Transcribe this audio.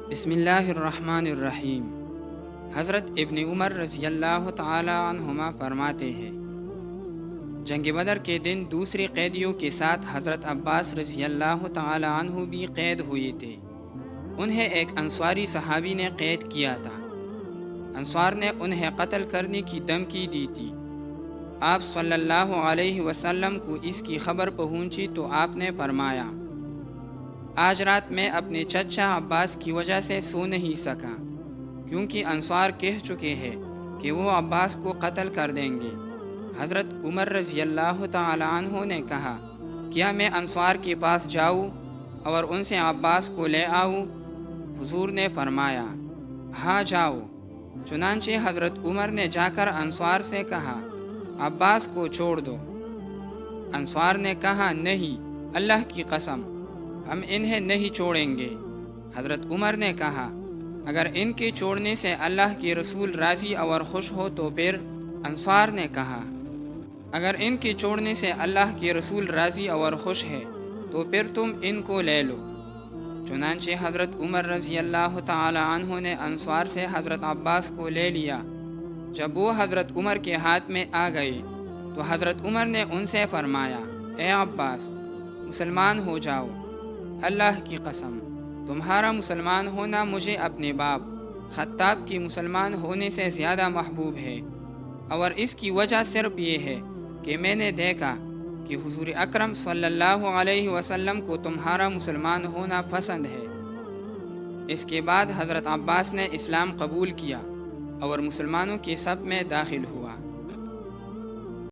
بسم اللہ الرحمن الرحیم۔ حضرت ابن عمر رضی اللہ تعالی عنہما فرماتے ہیں، جنگ بدر کے دن دوسرے قیدیوں کے ساتھ حضرت عباس رضی اللہ تعالی عنہ بھی قید ہوئے تھے۔ انہیں ایک انصاری صحابی نے قید کیا تھا۔ انصار نے انہیں قتل کرنے کی دھمکی دی تھی۔ آپ صلی اللہ علیہ وسلم کو اس کی خبر پہنچی تو آپ نے فرمایا، آج رات میں اپنے چچا عباس کی وجہ سے سو نہیں سکا، کیونکہ انصار کہہ چکے ہیں کہ وہ عباس کو قتل کر دیں گے۔ حضرت عمر رضی اللہ تعالی عنہ نے کہا، کیا میں انصار کے پاس جاؤں اور ان سے عباس کو لے آؤں؟ حضور نے فرمایا، ہاں جاؤ۔ چنانچہ حضرت عمر نے جا کر انصار سے کہا، عباس کو چھوڑ دو۔ انصار نے کہا، نہیں، اللہ کی قسم، ہم انہیں نہیں چھوڑیں گے۔ حضرت عمر نے کہا، اگر ان کے چھوڑنے سے اللہ کے رسول راضی اور خوش ہو تو پھر؟ انصار نے کہا، اگر ان کے چھوڑنے سے اللہ کے رسول راضی اور خوش ہے تو پھر تم ان کو لے لو۔ چنانچہ حضرت عمر رضی اللہ تعالی عنہ نے انصار سے حضرت عباس کو لے لیا۔ جب وہ حضرت عمر کے ہاتھ میں آ گئے تو حضرت عمر نے ان سے فرمایا، اے عباس، مسلمان ہو جاؤ۔ اللہ کی قسم، تمہارا مسلمان ہونا مجھے اپنے باپ خطاب کی مسلمان ہونے سے زیادہ محبوب ہے، اور اس کی وجہ صرف یہ ہے کہ میں نے دیکھا کہ حضور اکرم صلی اللہ علیہ وسلم کو تمہارا مسلمان ہونا پسند ہے۔ اس کے بعد حضرت عباس نے اسلام قبول کیا اور مسلمانوں کے صف میں داخل ہوا۔